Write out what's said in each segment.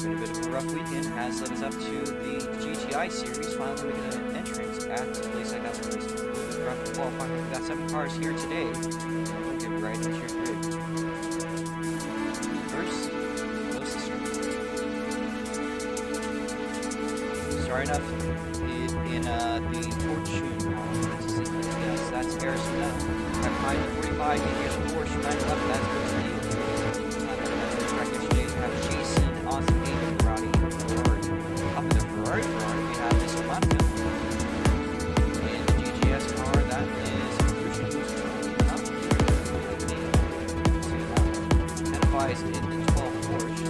been a bit of a rough weekend. Has led us up to the GTI series. Finally making an entrance at Lakeside. That's a little bit rough to qualify. We've got 7 cars here today. We'll get right into your grid. First, starting up in the Fortune. Yes, that's Harrison. At 5:45, he gets Porsche 9 up. That's good to you. Track yesterday, we have Jason, Austin, David, Rowdy, Ferrari. Up in the Ferrari, we have Mr. Monaco. And the GGS car, that is Christian who's up. Identifies in the 12 Porsche.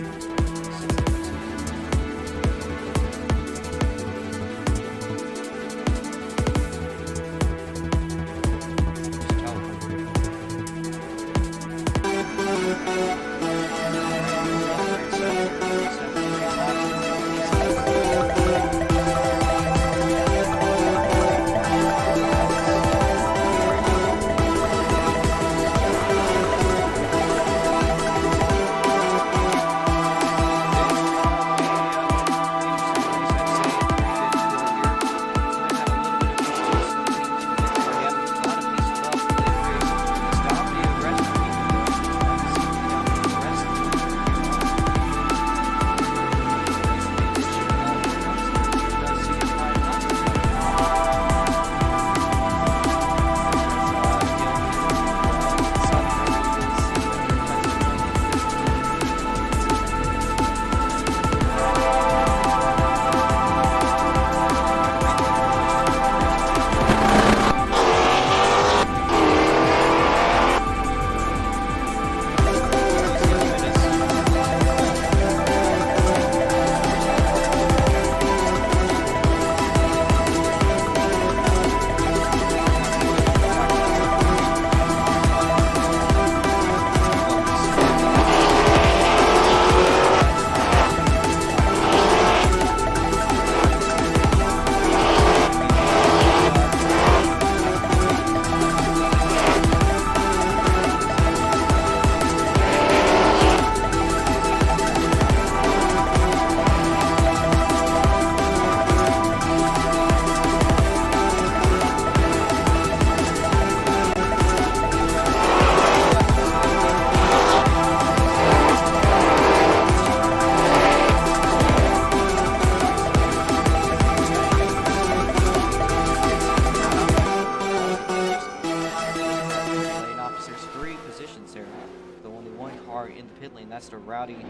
That's the Rowdy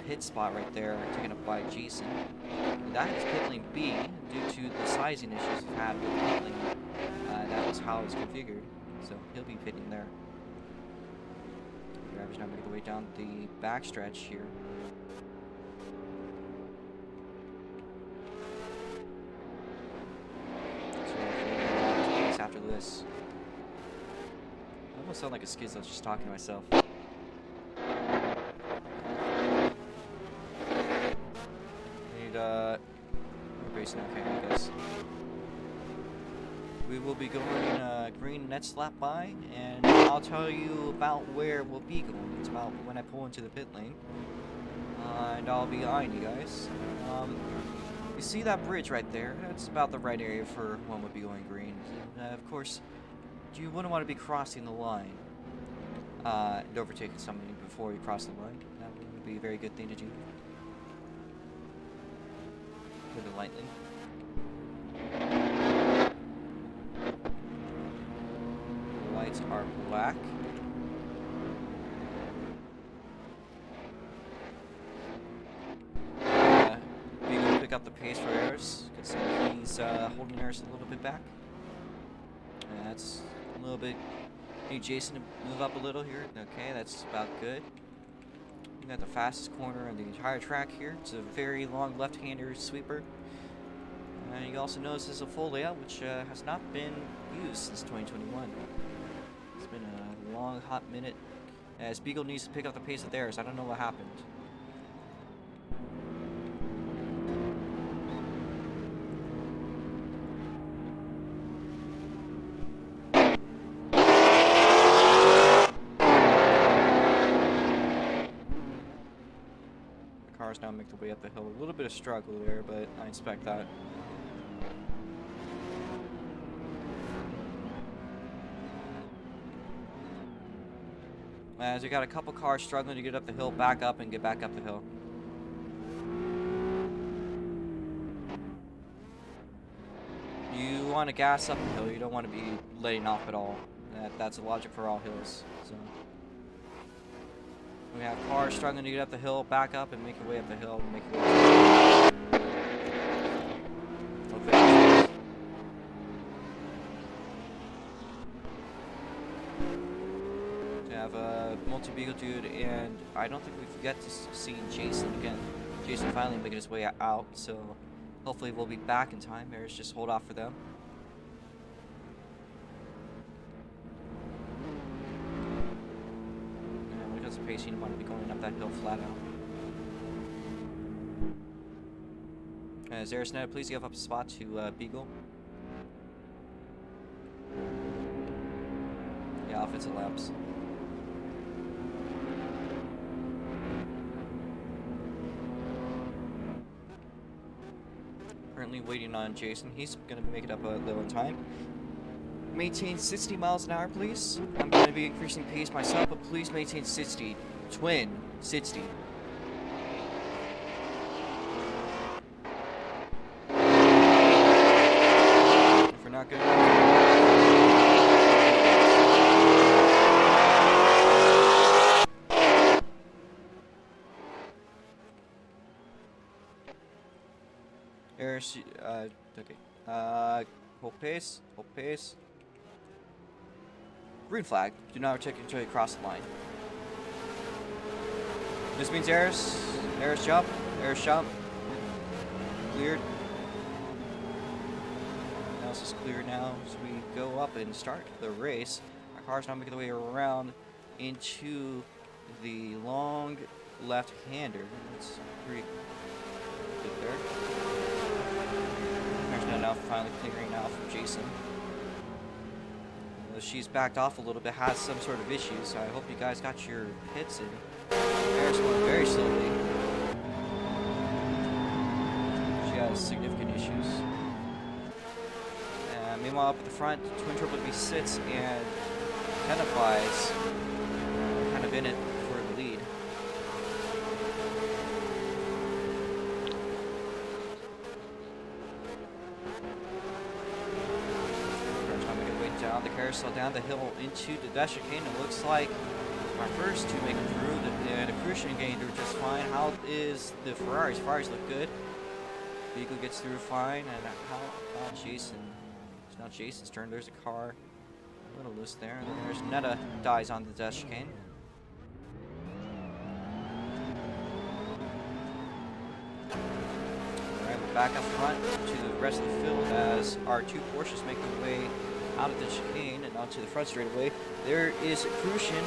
pit spot right there, taken up by Jason. And that is pit lane B due to the sizing issues we've had with pit lane. That was how it was configured, so he'll be pitting there. The driver's now making the way down the backstretch here. So we'll after this. I almost sound like a skizzo, I was just talking to myself. We're racing okay, I guess. We will be going green next lap by, and I'll tell you about where we'll be going. It's about when I pull into the pit lane, and I'll be eyeing you guys. You see that bridge right there? That's about the right area for when we'll be going green. Of course, you wouldn't want to be crossing the line and overtaking somebody before you cross the line. That would be a very good thing to do. Put it lightly. The lights are black. Be able to pick up the pace for Eris. You can see he's holding Eris a little bit back. And that's a little bit. Need Jason to move up a little here. Okay, that's about good. We got the fastest corner on the entire track here. It's a very long left-hander sweeper. And you also notice this is a full layout, which has not been used since 2021. It's been a long, hot minute. As Beagle needs to pick up the pace of theirs. I don't know what happened. now make their way up the hill. A little bit of struggle there, but I expect that. As we got a couple cars struggling to get up the hill, back up and get back up the hill. You want to gas up the hill. You don't want to be letting off at all. That's the logic for all hills. So we have cars struggling to get up the hill, back up and make your way up the hill. Make your way up the hill. We have a multi-beagle dude, and I don't think we've yet to see Jason again. Jason finally making his way out, so hopefully we'll be back in time. There's just hold off for them. And when it comes to pacing, you want to be going up that hill flat out. Zarisnet, please give up a spot to Beagle. Yeah, offensive laps. Currently waiting on Jason. He's going to make it up a little in time. Maintain 60 miles an hour, please. I'm going to be increasing pace myself, but please maintain 60. Twin, 60. If we're not good okay. Hold pace, hold pace. Green flag. Do not check until you cross the line. This means airs jump, cleared. Now this is clear now, so we go up and start the race. Our car's now making the way around into the long left-hander. That's pretty good there. Now finally clearing out from Jason. She's backed off a little bit, has some sort of issues, so I hope you guys got your pits in. There's going very slowly. She has significant issues. Meanwhile, up at the front, Twin Triple B sits and identifies kind of in it for the lead. Down the carousel, down the hill into the dash chicane. It looks like our first two make it through. The Crucian gained through just fine. How is the Ferraris? Ferraris look good. Beagle gets through fine. And how about Jason? It's not Jason's turn. There's a car. A little loose there. And then there's Netta dies on the dash chicane. Alright, we're back up front to the rest of the field as our two Porsches make their way out of the chicane and onto the front straightaway. There is Crucian a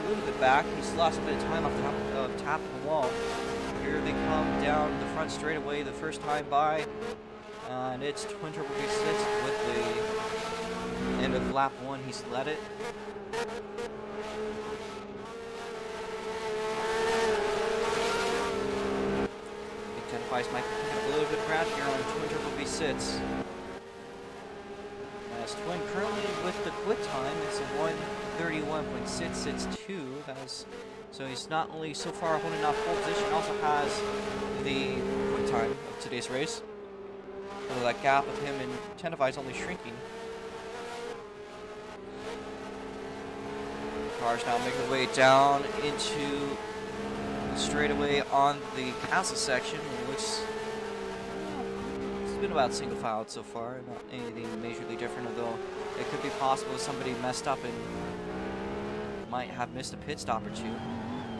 little bit back. He's lost a bit of time off the top of the wall. Here they come down the front straightaway the first time by. And it's Twin Triple B6 with the end of lap 1. He's led it. Identifies might be picking up a little bit of ground here on Twin Triple B6. Twin currently with the quit time, it's a 1:31.662. So he's not only so far holding off pole position, also has the quit time of today's race. So that gap of him and Tenify is only shrinking. Cars now making their way down into the straightaway on the castle section. It looks been about single filed so far, not anything majorly different, although it could be possible somebody messed up and might have missed a pit stop or two.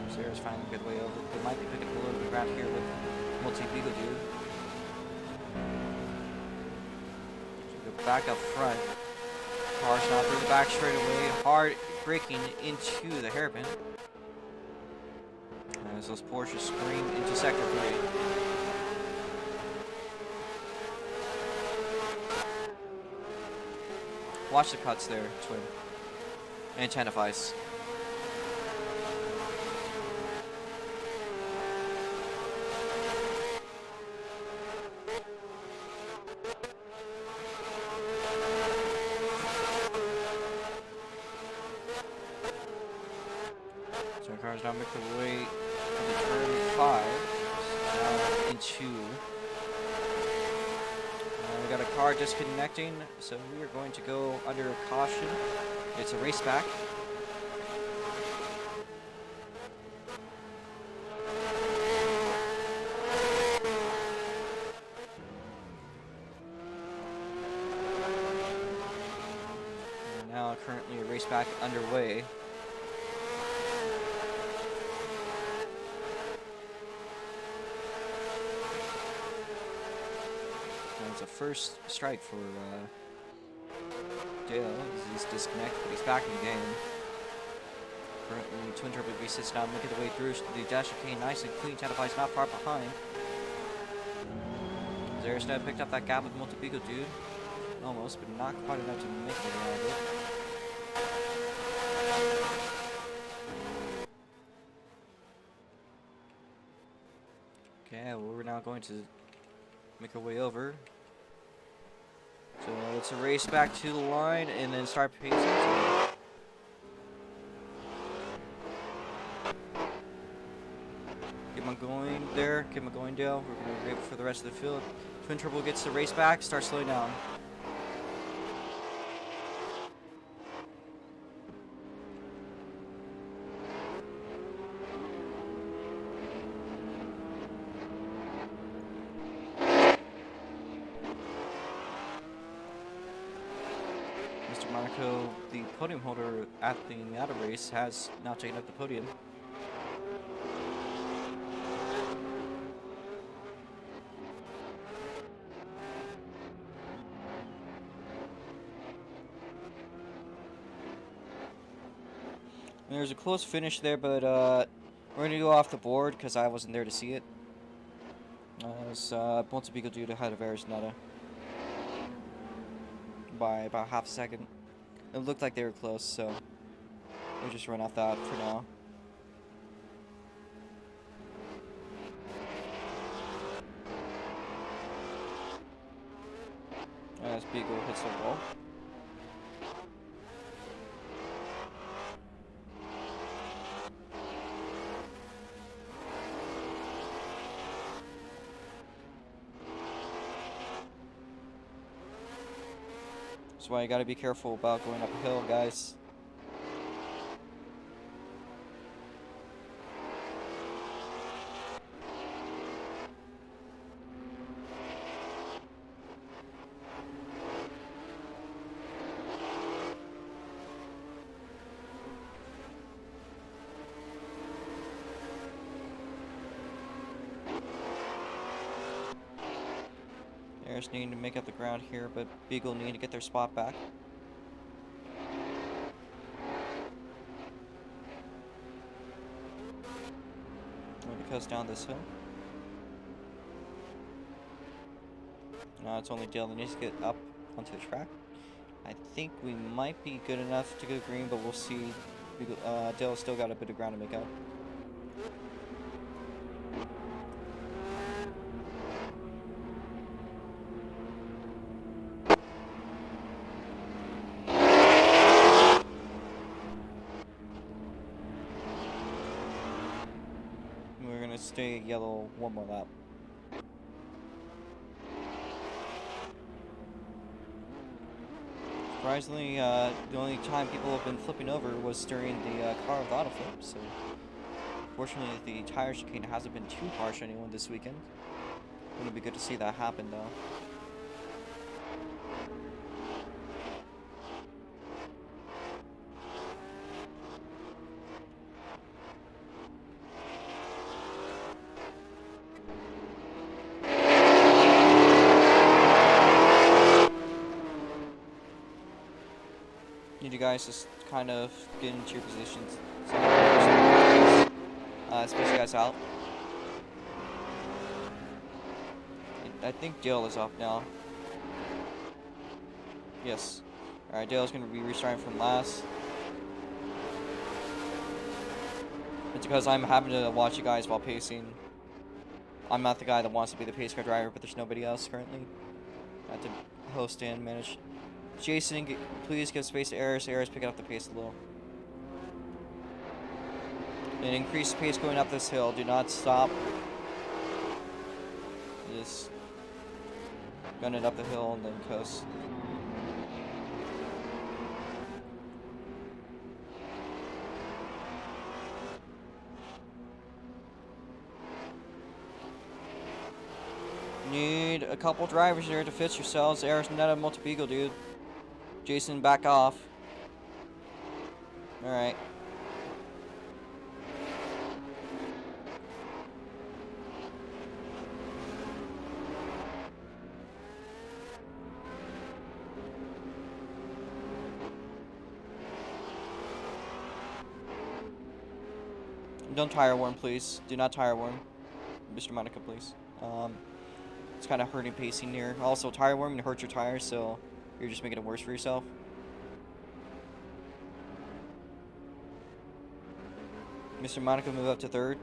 Sarah's finally a good way over. They might be picking up a little bit of ground here with multi-beagle dude. So go back up front. Cars now through the back straightaway, hard braking into the hairpin. As those Porsches scream into sector 3. Watch the cuts there, Twin. And Tenify's. cars now make their way into turn 5. Now into. We got a car disconnecting, so we are going to go under caution. It's a race back. And now currently a race back underway. It's a first strike for Dale. He's disconnected, but he's back in the game. Currently, Twin Turbo V6 now making the way through the dash chicane nice and clean. Tatifies not far behind. Zaristan picked up that gap with Multipico dude. Almost, but not quite enough to make it around it. Okay, well, we're now going to make our way over. So it's a race back to the line and then start pacing. Keep on going there, keep on going Dale. We're going to wait for the rest of the field. Twin Turbo gets the race back, starts slowing down. Monaco, the podium holder at the Miata race, has now taken up the podium. There's a close finish there, but we're going to go off the board because I wasn't there to see it. As Pontepico due to head of Arizona by about half a second. It looked like they were close, so we'll just run off that for now. As Beagle hits the wall. That's why you gotta be careful about going up a hill, guys. Bears needing to make up the ground here, but Beagle need to get their spot back. When it goes down this hill. Now it's only Dale that needs to get up onto the track. I think we might be good enough to go green, but we'll see. Dale's still got a bit of ground to make up. Stay yellow one more lap. Surprisingly, the only time people have been flipping over was during the car with auto flip, so fortunately the tire chicane hasn't been too harsh on anyone this weekend. It would be good to see that happen though. Need you guys just kind of get into your positions. Space you guys out. I think Dale is off now. Yes. Alright, Dale's going to be restarting from last. It's because I'm having to watch you guys while pacing. I'm not the guy that wants to be the pace car driver, but there's nobody else currently. I have to host and manage. Jason, please give space to Eris. Eris picking up the pace a little. And increase pace going up this hill. Do not stop. Just gun it up the hill and then coast. Need a couple drivers here to fix yourselves. Arizona Multi-Beagle, dude. Jason, back off. Alright. Don't tire warm, please. Do not tire warm. Mr. Monica, please. It's kind of hurting pacing here. Also, tire warming hurts your tires, so you're just making it worse for yourself. Mr. Monica, move up to third.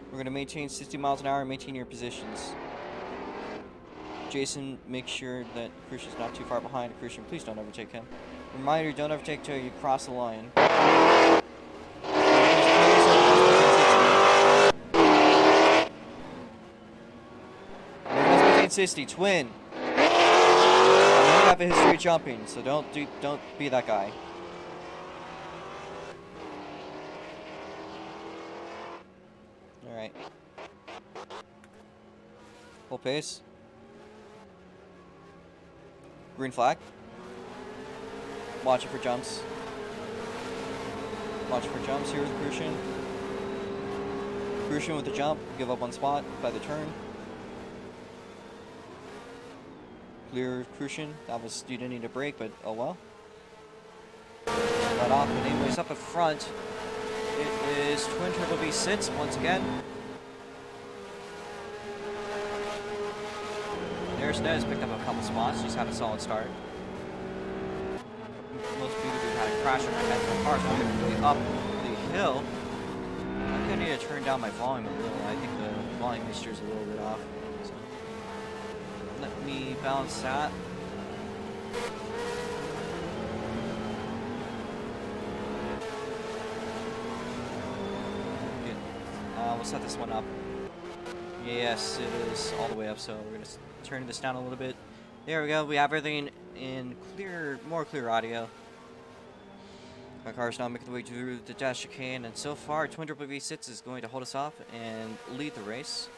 We're going to maintain 60 miles an hour and maintain your positions. Jason, make sure that Christian's not too far behind. Christian, please don't overtake him. Reminder, don't overtake till you cross the line. 60, twin. I know you have a history of jumping, so don't be that guy. All right. Full pace. Green flag. Watch it for jumps. Watch it for jumps. Here's Crucian. Crucian with the jump. Give up one spot by the turn. Clear Crucian. That was, you didn't need a break, but oh well. Let off, but anyways, up in front, it is Twin Turbo V6 once again. There's Nez picked up a couple spots, just had a solid start. Most people do had a crash on my head from cars going up the hill. I could need to turn down my volume a little. I think the volume mixture is a little bit off. So let me balance that. Good. We'll set this one up. Yes, it is all the way up, so we're going to turn this down a little bit. There we go. We have everything in clear, more clear audio. My car's now making the way through the dash chicane, and so far, Twin Turbo V6 is going to hold us off and lead the race.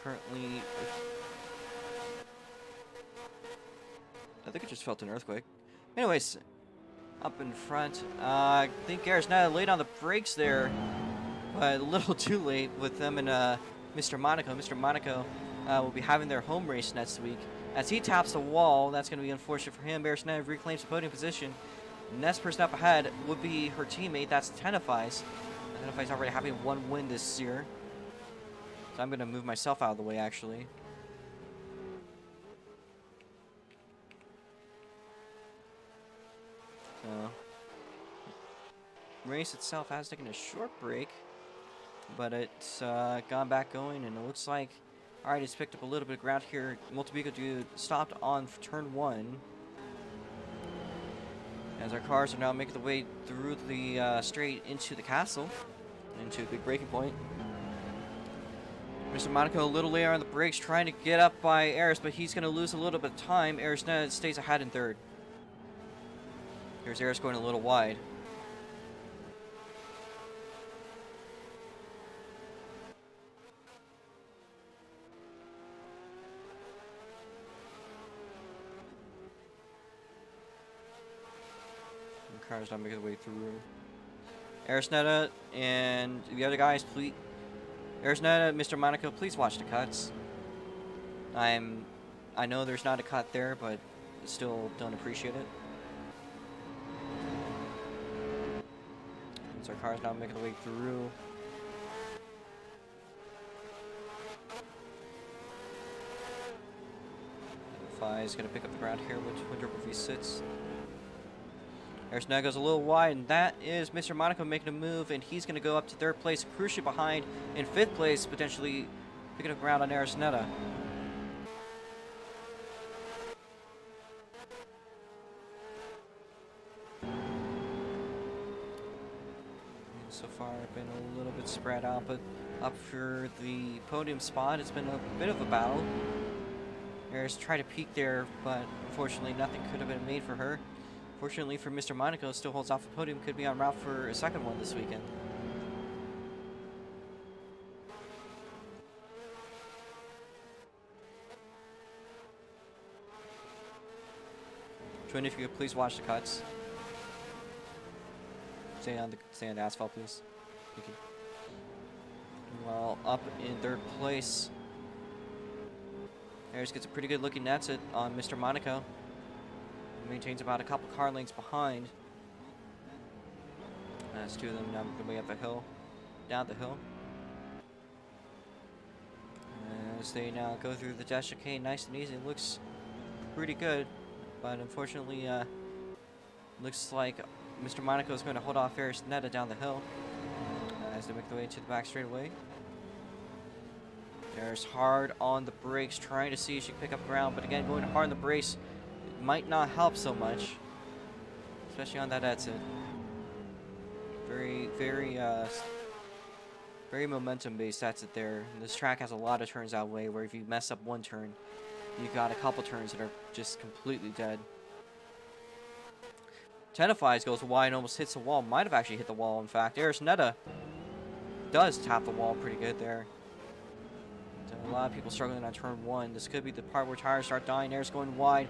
Currently, I think I just felt an earthquake. Anyways, up in front, I think Garrett's not late on the brakes there, but a little too late with them and Mr. Monaco. Mr. Monaco will be having their home race next week. As he taps the wall, that's going to be unfortunate for him. Bearsnet reclaims the podium position. Next person up ahead would be her teammate. That's Tenafis. Tenafis already having one win this year. So I'm going to move myself out of the way, actually. So, race itself has taken a short break, but it's gone back going, and it looks like, alright, it's picked up a little bit of ground here. Multi-Beagle dude stopped on turn 1. As our cars are now making the way through the straight into the castle, into a big braking point. Mr. Monaco a little later on the brakes, trying to get up by Eris, but he's going to lose a little bit of time. Eris stays ahead in third. Here's Eris going a little wide. Car's not making the way through. Arisnetta and the other guys, please. Arisnetta, Mr. Monaco, please watch the cuts. I know there's not a cut there, but still don't appreciate it. So our car's not making the way through. Fi is going to pick up the ground here with Twin Turbo V6. Arisnetta goes a little wide, and that is Mr. Monaco making a move, and he's going to go up to third place. Crucial behind in fifth place, potentially picking up ground on Arisnetta. so far been a little bit spread out, but up for the podium spot, it's been a bit of a battle. Eris tried to peek there, but unfortunately nothing could have been made for her. Fortunately for Mr. Monaco, still holds off the podium, could be en route for a second one this weekend. Twin, if you could please watch the cuts. Stay on the asphalt, please. Thank you. Well, up in third place, Harris gets a pretty good looking exit on Mr. Monaco. Maintains about a couple car lengths behind. That's two of them now making their way up the hill, down the hill. As they now go through the dash chicane, nice and easy. It looks pretty good, but unfortunately, looks like Mr. Monaco is going to hold off Eris Netta down the hill as they make their way to the back straightaway. There's hard on the brakes, trying to see if she can pick up ground, but again, going hard on the brakes might not help so much, especially on that exit. Very momentum-based exit there. And this track has a lot of turns that way, where if you mess up one turn, you got a couple turns that are just completely dead. Tennifies goes wide and almost hits the wall. Might have actually hit the wall, in fact. Eris Netta does tap the wall pretty good there. So a lot of people struggling on turn one. This could be the part where tires start dying. Eris going wide.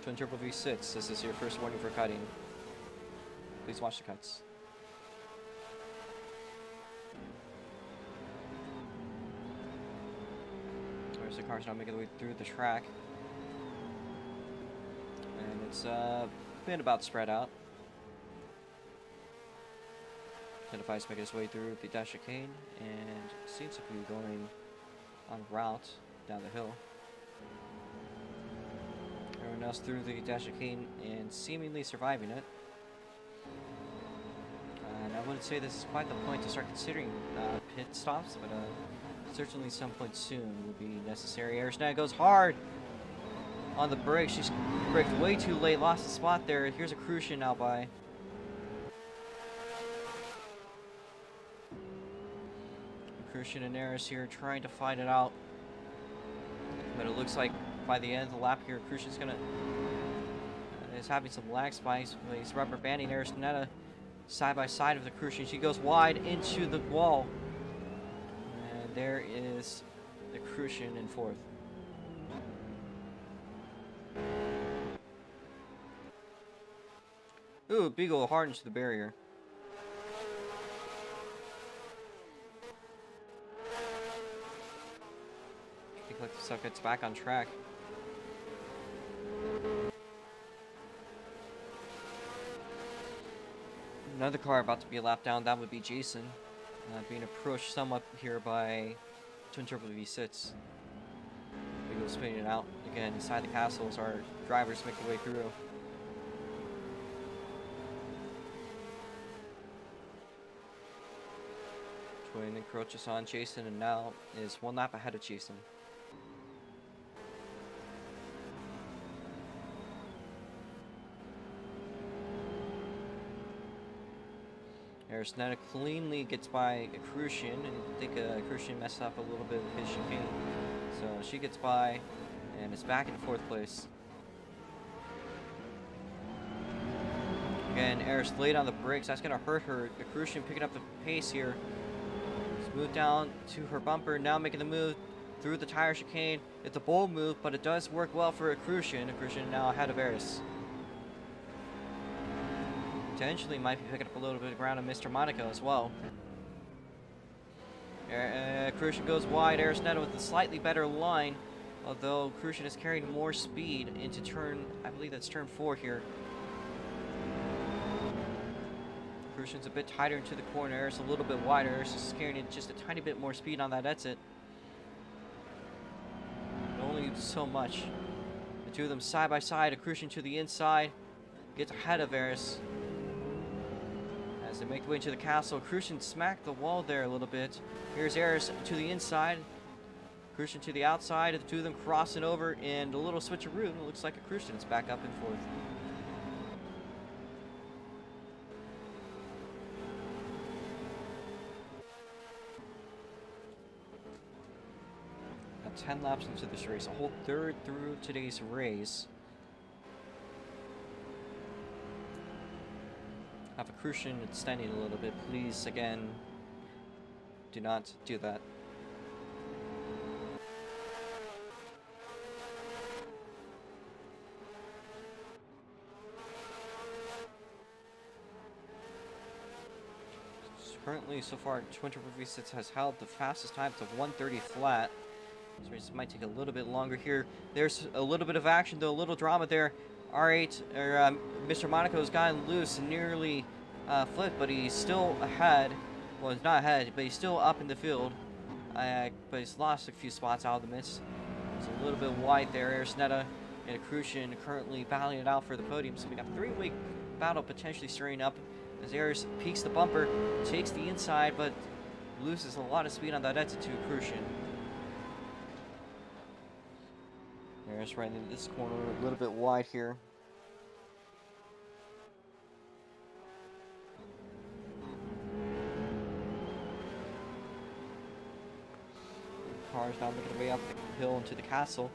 Twin Turbo V6, this is your first warning for cutting. Please watch the cuts. There's the cars now making their way through the track. And it's been about spread out. Identifies making his way through the dash chicane and seems to be going on route down the hill. Everyone else through the dash chicane and seemingly surviving it. And I wouldn't say this is quite the point to start considering pit stops, but certainly some point soon will be necessary. Eris Netta goes hard on the brake. She's braked way too late, lost the spot there. Here's a crucian now by Crucian and Eris here trying to fight it out. But it looks like by the end of the lap here, Crucian's gonna is having some lag spikes. He's rubber banding Eris Netta side by side of the Crucian. She goes wide into the wall. And there is the Crucian in fourth. Ooh, Beagle hard into the barrier. I think like the stuff gets back on track. Another car about to be a lap down, that would be Jason, being approached somewhat here by Twin Turbo V6. We go spinning it out again inside the castles. Our drivers make their way through. Twin encroaches on Jason and now is one lap ahead of Jason. Eris Netta cleanly gets by a Crucian, and I think Crucian messed up a little bit with his chicane. So she gets by, and is back in fourth place. Again, Eris laid on the brakes. That's going to hurt her. The Crucian picking up the pace here. Smooth down to her bumper, now making the move through the tire chicane. It's a bold move, but it does work well for a Crucian. A Crucian now ahead of Eris. Potentially might be picking up a little bit of ground on Mr. Monaco as well. Crucian goes wide. Eris Netta with a slightly better line, although Crucian is carrying more speed into turn, I believe that's turn 4 here. Crucian's a bit tighter into the corner. Eris a little bit wider. Eris is carrying just a tiny bit more speed on that exit. But only so much. The two of them side by side. A Crucian to the inside. Gets ahead of Eris. As they make their way into the castle, Crucian smacked the wall there a little bit. Here's Eris to the inside. Crucian to the outside. The two of them crossing over, and a little switcheroo. It looks like a Crucian is back up and forth. Now 10 laps into this race, a whole third through today's race. Have a Crucian extending a little bit. Please, again, do not do that. Currently, so far, Twin Turbo V6 has held the fastest time to 1:30 flat. This race might take a little bit longer here. There's a little bit of action, though, a little drama there. R8, or Mr. Monaco's gotten loose and nearly flipped, but he's still ahead. Well, he's not ahead, but he's still up in the field. But he's lost a few spots out of the midst. It's a little bit wide there. Arisnetta and Crucian currently battling it out for the podium. So we got a three-way battle potentially stirring up. As Aris peaks the bumper, takes the inside, but loses a lot of speed on that exit to Crucian. Aris right into this corner, a little bit wide here. Cars now making their way up the hill into the castle.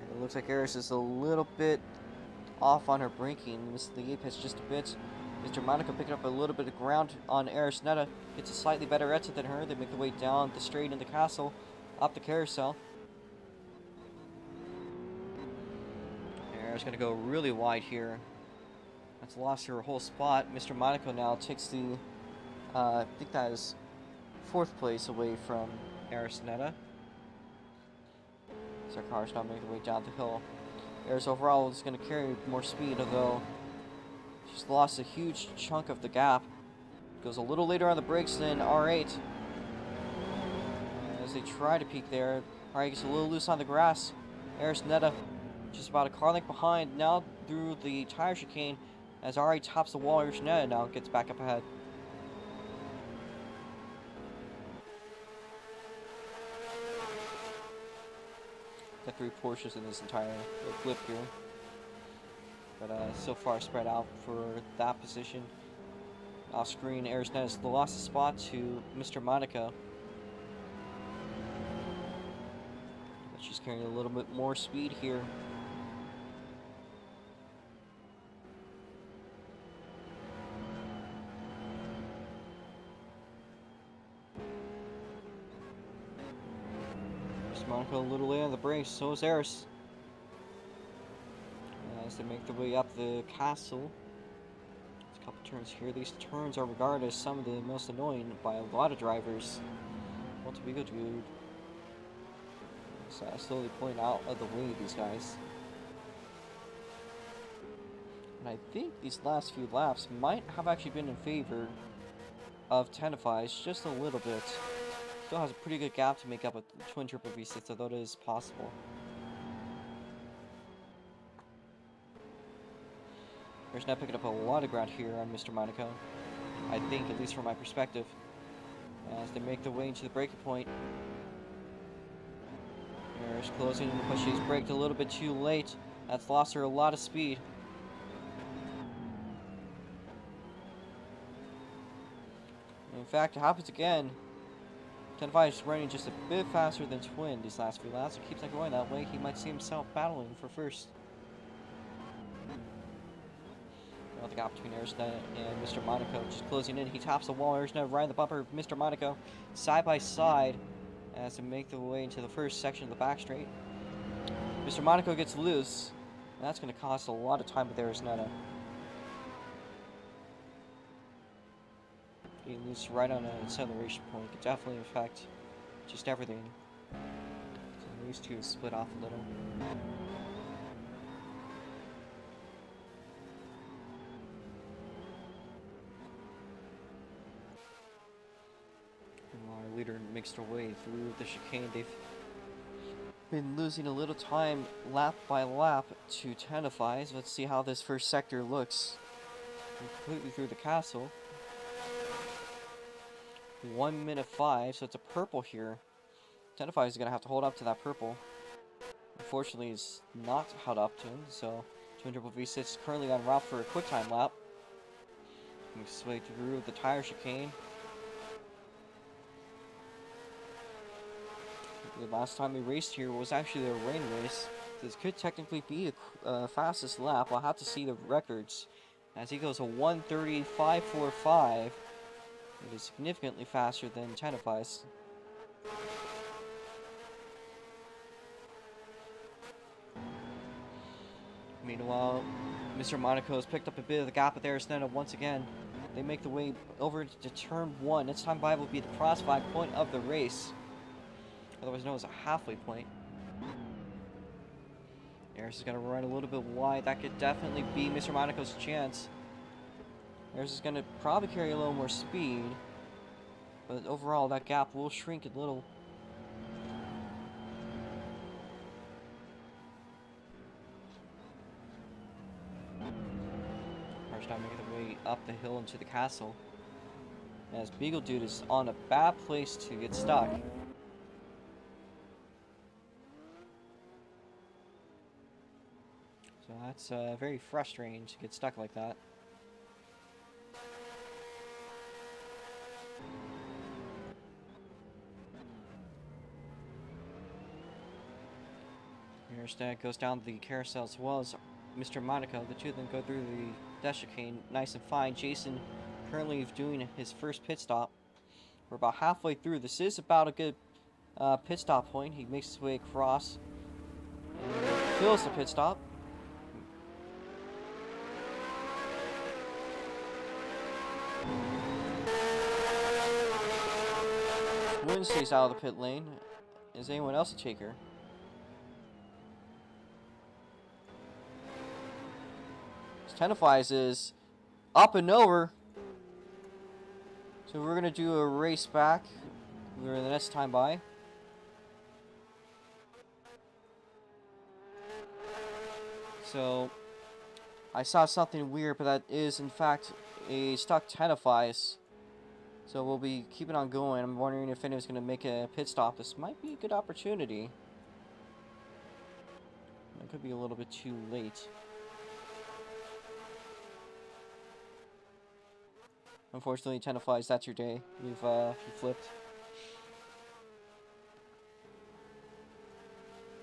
And it looks like Aris is a little bit off on her braking. Misses the apex just a bit. Mr. Monaco picking up a little bit of ground on Arisnetta. Gets a slightly better exit than her. They make their way down the straight in the castle, up the carousel. Aris going to go really wide here. That's lost her whole spot. Mr. Monaco now takes the, I think that is 4th place away from Arisnetta. So our car's now making their way down the hill. Aris overall is going to carry more speed, although she's lost a huge chunk of the gap. Goes a little later on the brakes than R8. As they try to peak there, R8 gets a little loose on the grass. Arisnetta just about a car length behind now through the tire chicane. As R8 tops the wall, Arisnetta now gets back up ahead. Got 3 Porsches in this entire flip here. But so far spread out for that position. Off screen, Arisnetta has lost a spot to Mr. Monaco. But she's carrying a little bit more speed here. Mr. Monaco a little late on the brakes, so is Aris. As they make their way up the castle. There's a couple turns here. These turns are regarded as some of the most annoying by a lot of drivers. What do we go do? So I slowly point out of the way these guys. And I think these last few laps might have actually been in favor of Tenafis just a little bit. Still has a pretty good gap to make up with the Twin Turbo V6, although it is possible. There's now picking up a lot of ground here on Mr. Monaco. I think, at least from my perspective. As they make their way into the breaking point. There's closing, but she's braked a little bit too late. That's lost her a lot of speed. In fact, it happens again. 10.5 is running just a bit faster than Twin these last few laps. If he keeps on going that way, he might see himself battling for first. The gap between Arisnetta and Mr. Monaco just closing in. He tops the wall. Arisnetta right in the bumper of Mr. Monaco, side by side, as they make their way into the first section of the back straight. Mr. Monaco gets loose. And that's going to cost a lot of time with Arisnetta. Getting loose right on an acceleration point could definitely affect just everything. So these two split off a little. Leader makes their way through the chicane. They've been losing a little time lap by lap to Tenafis. Let's see how this first sector looks. completely through the castle. 1:05, so it's a purple here. Tenify is gonna have to hold up to that purple. Unfortunately, he's not held up to him, so 200 V6 currently on route for a quick time lap. Makes his way through the tire chicane. The last time we raced here was actually a rain race. This could technically be the fastest lap. I'll have to see the records. As he goes a 1:35.45, it is significantly faster than Tenify's. Meanwhile, Mr. Monaco has picked up a bit of the gap with Arisneta once again. They make the way over to turn 1. Next time by will be the crossfire point of the race, otherwise known as a halfway point. Aris is going to run a little bit wide. That could definitely be Mr. Monaco's chance. Aris is going to probably carry a little more speed, but overall that gap will shrink a little. First time making the way up the hill into the castle, as Beagle Dude is on a bad place to get stuck. So that's very frustrating to get stuck like that. Arisneta goes down the carousel as well as Mr. Monaco. The two of them go through the dash chicane nice and fine. Jason currently doing his first pit stop. We're about halfway through. This is about a good pit stop point. He makes his way across and fills the pit stop. Twin stays out of the pit lane. Is anyone else a taker? Tenify's is up and over. So we're going to do a race back for the next time by. So I saw something weird, but that is in fact a stuck Tenify's. So we'll be keeping on going. I'm wondering if anyone's going to make a pit stop. This might be a good opportunity. It could be a little bit too late. Unfortunately, Tenify's, that's your day. You flipped.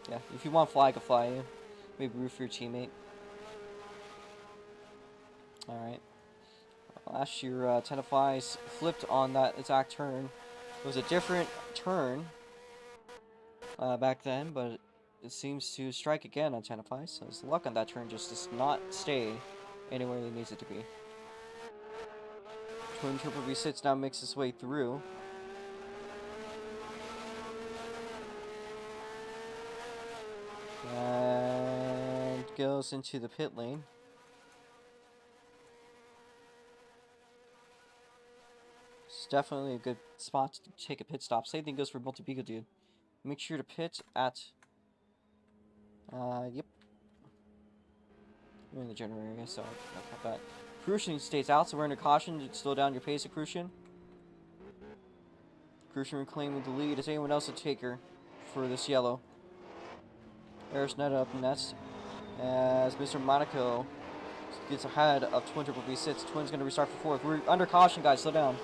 Yeah, if you want fly, I can fly you. Maybe root for your teammate. Alright. Last year, Tenify's flipped on that exact turn. It was a different turn back then, but it seems to strike again on Tenify. So his luck on that turn just does not stay anywhere it needs it to be. Twin Triple V6 now makes his way through. And goes into the pit lane. It's definitely a good spot to take a pit stop. Same thing goes for Multi-Beagle Dude. Make sure to pit at... yep. We're in the general area, so I'll cut that. Crucian stays out, so we're under caution to slow down your pace at Crucian. Crucian reclaiming the lead. Is anyone else a taker for this yellow? Arisneta up next, as Mr. Monaco gets ahead of Twin Triple V6. Twin's going to restart for fourth. We're under caution, guys. Slow down.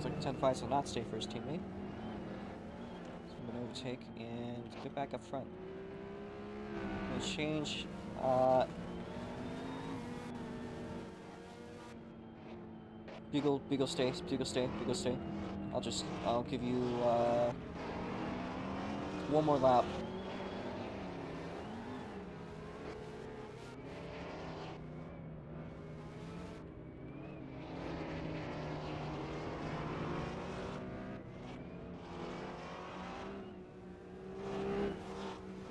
Looks like 10-5 will not stay for his teammate. So I'm going to overtake and get back up front. Let's change. Beagle stay, Beagle stay, Beagle stay. I'll give you one more lap.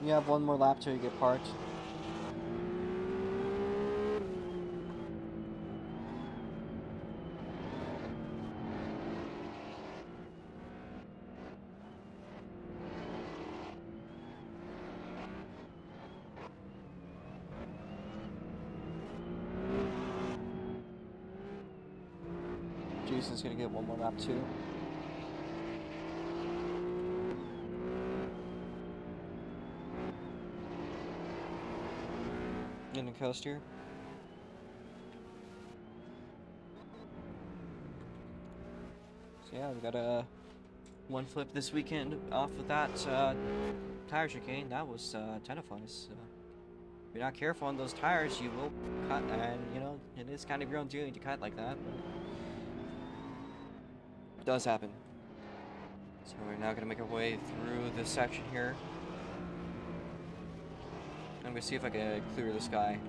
You have one more lap till you get parked. Jason's gonna get one more lap too. In the coast here. So yeah, we got a one flip this weekend off of that tire chicane. That was 10 of us. If you're not careful on those tires, you will cut, and you know, it is kind of your own doing to cut like that, but it does happen. So we're now going to make our way through this section here. I'm going to see if I can clear this guy.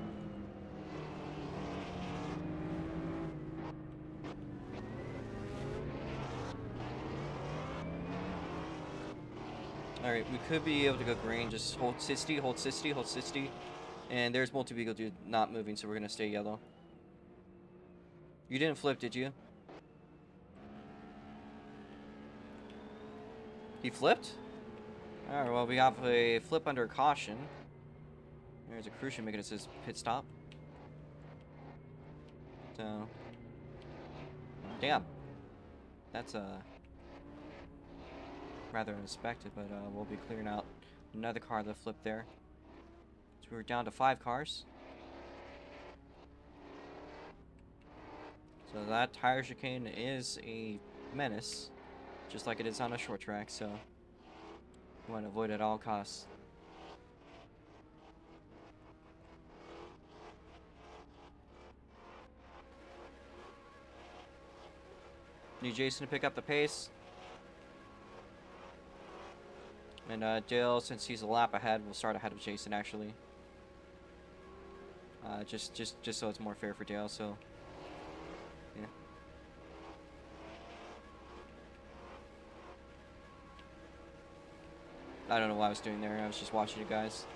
Alright, we could be able to go green. Just hold 60, hold 60, hold 60. And there's multi-vehicle dude not moving, so we're going to stay yellow. You didn't flip, did you? He flipped? Alright, well, we have a flip under caution. There's a crucian making it says pit stop. So, damn. That's rather unexpected, but we'll be clearing out another car that flipped there. So we're down to 5 cars. So that tire chicane is a menace, just like it is on a short track, so we want to avoid it at all costs. Need Jason to pick up the pace. And Dale, since he's a lap ahead, will start ahead of Jason actually. Just so it's more fair for Dale, so yeah. I don't know what I was doing there. I was just watching you guys.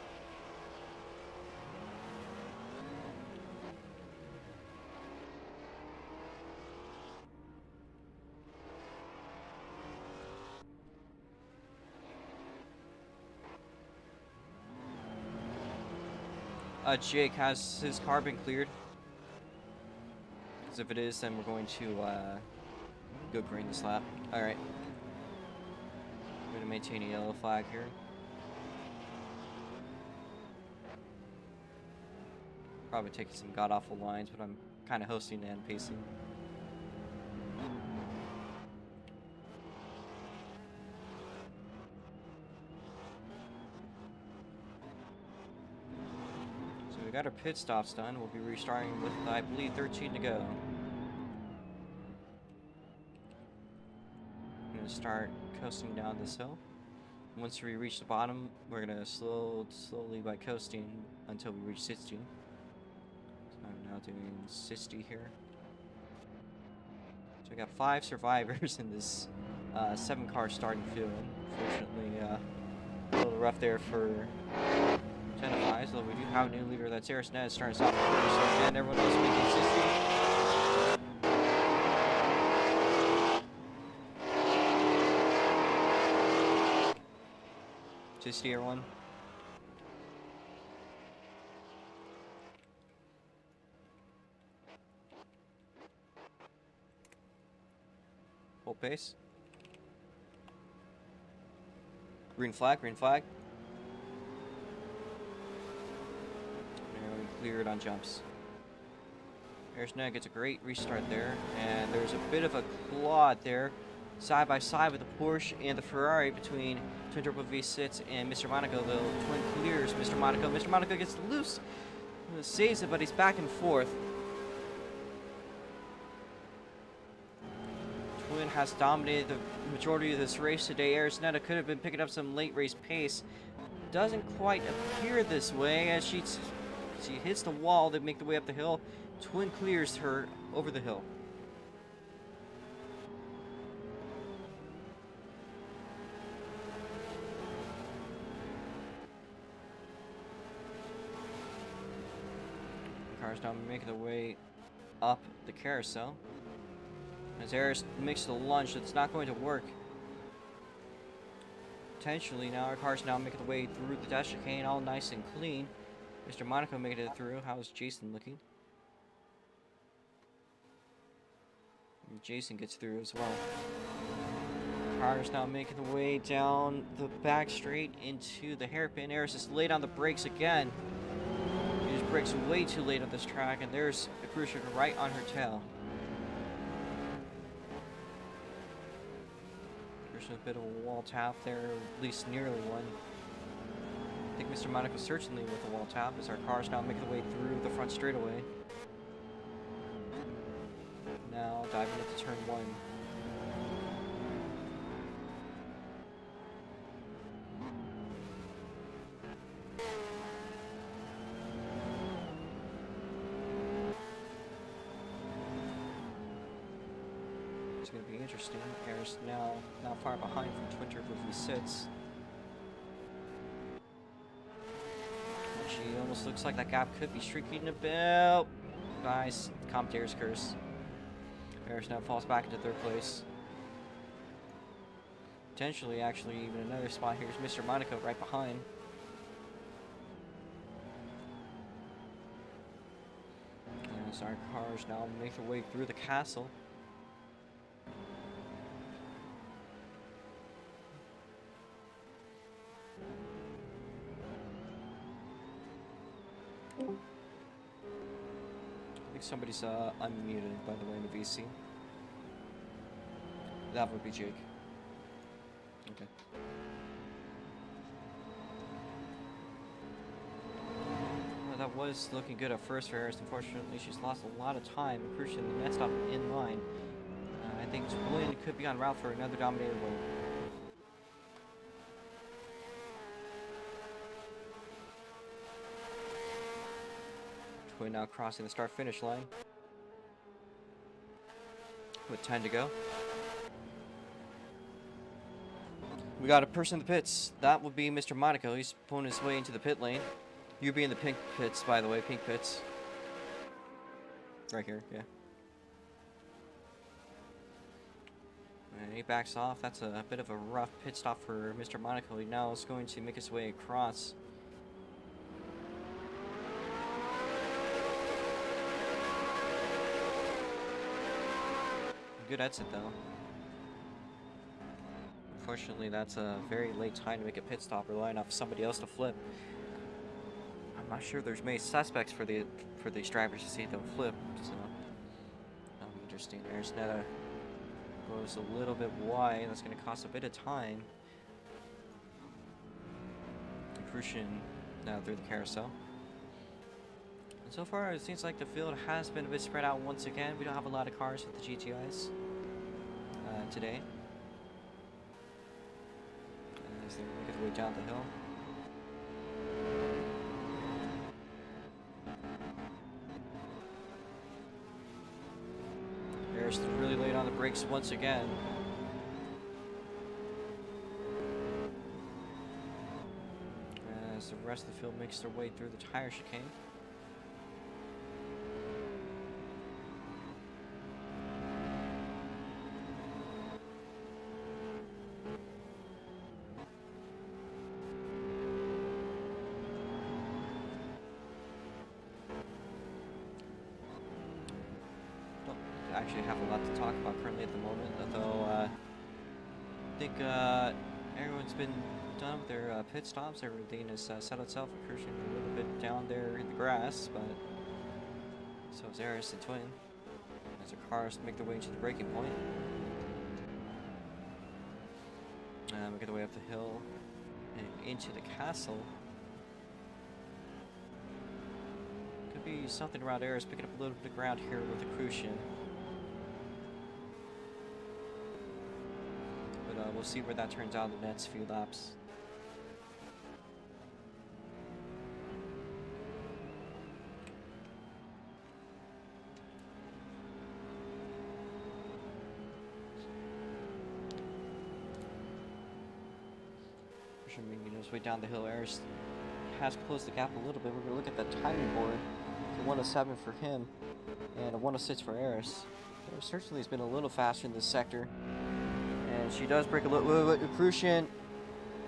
Jake, has his car been cleared? Because if it is, then we're going to go green this lap. Alright. I'm going to maintain a yellow flag here. Probably taking some god-awful lines, but I'm kind of hosting and pacing. Got our pit stops done. We'll be restarting with, I believe, 13 to go. I'm going to start coasting down this hill. Once we reach the bottom, we're going to slowly by coasting until we reach 60. So I'm now doing 60 here. So we got 5 survivors in this 7-car starting field. Unfortunately, a little rough there for 10 of 5, so we do have a new leader. That's Arisnet starting us off first, and everyone else making 60. 60, everyone. Hold pace. Green flag, green flag. Cleared on jumps. Arisnet gets a great restart there, and there's a bit of a claw there, side by side with the Porsche and the Ferrari between Twin Turbo V6 and Mr. Monaco. The twin clears Mr. Monaco. Mr. Monaco gets loose, saves it, but he's back and forth. Twin has dominated the majority of this race today. Arisnet could have been picking up some late race pace. Doesn't quite appear this way as she hits the wall. They make the way up the hill. Twin clears her over the hill. The car's now making their way up the carousel. As Aris makes the lunge, it's not going to work. Potentially now our car's now making the way through the dash chicane, all nice and clean. Mr. Monaco making it through. How's Jason looking? And Jason gets through as well. Carter's now making the way down the back straight into the hairpin. Harris is late on the brakes again. He just brakes way too late on this track, and there's the cruiser right on her tail. There's a bit of a wall tap there, at least nearly one. I think Mr. Monaco certainly with the wall tap as our car's now making the way through the front straightaway. Now diving into turn 1. It's going to be interesting. Air's now not far behind from Twin Turbo V6. She almost looks like that gap could be shrinking a bit. Nice. Comptair's curse. Air's now falls back into 3rd place. Potentially, actually, even another spot. Here's Mr. Monaco right behind. As our cars now make their way through the castle. I think somebody's unmuted, by the way, in the VC. That would be Jake. Okay. Well, that was looking good at first for Harris. Unfortunately, she's lost a lot of time. Crucially, the next stop in line. I think Twin could be en route for another Dominator win. Twin now crossing the start-finish line. With 10 to go. We got a person in the pits. That would be Mr. Monaco. He's pulling his way into the pit lane. You'd be in the pink pits, by the way. Pink pits. Right here, yeah. And he backs off. That's a bit of a rough pit stop for Mr. Monaco. He now is going to make his way across. Good exit though. Unfortunately, that's a very late time to make a pit stop, relying off somebody else to flip. I'm not sure there's many suspects for these drivers to see them flip, so interesting. There's Netta goes a little bit wide. That's going to cost a bit of time. Crucian now through the carousel. And so far, it seems like the field has been a bit spread out once again. We don't have a lot of cars with the GTIs today. As they make their way down the hill. Harris really late on the brakes once again. As the rest of the field makes their way through the tire chicane. Actually have a lot to talk about currently at the moment, although I think everyone's been done with their pit stops. Everything has settled itself. Cruising a little bit down there in the grass, but so is Aris and Twin as their cars make their way into the braking point. We get the way up the hill and into the castle. Could be something around Aris picking up a little bit of ground here with the Crucian. We'll see where that turns out in the next few laps. Making his way down the hill. Ayers has closed the gap a little bit. We're going to look at the timing board. It's a 107 for him and a 106 for Ayers. Ayers certainly has been a little faster in this sector. And she does break a little Crucian.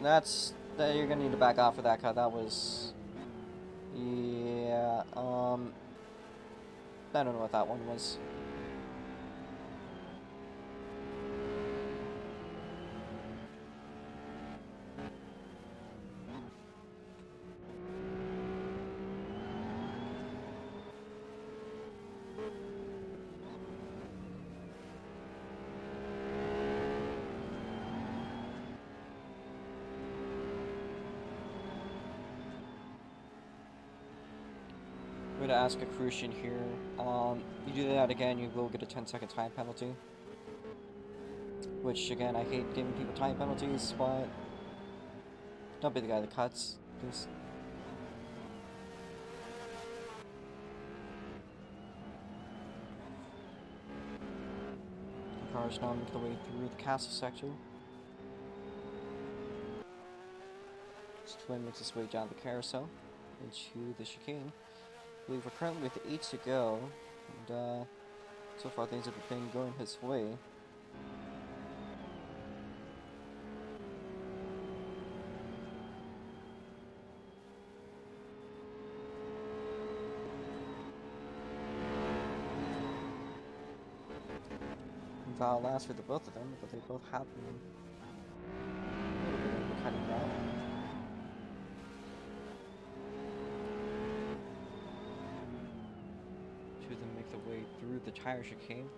That's that you're gonna need to back off for that cut. That was, yeah. I don't know what that one was. going to ask a Crucian here. You do that again, you will get a 10-second time penalty. Which, again, I hate giving people time penalties, but don't be the guy that cuts, please. The cars now make their way through the castle sector. This twin makes its way down the carousel into the chicane. I believe we're currently with 8 to go, and so far things have been going his way. Val last for the both of them, but they both have been a little bit undercutting route. Two of them make their way through the tire chicane.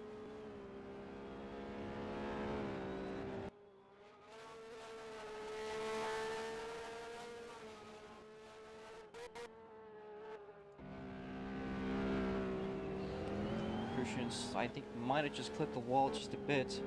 Crucians, I think, might have just clipped the wall just a bit.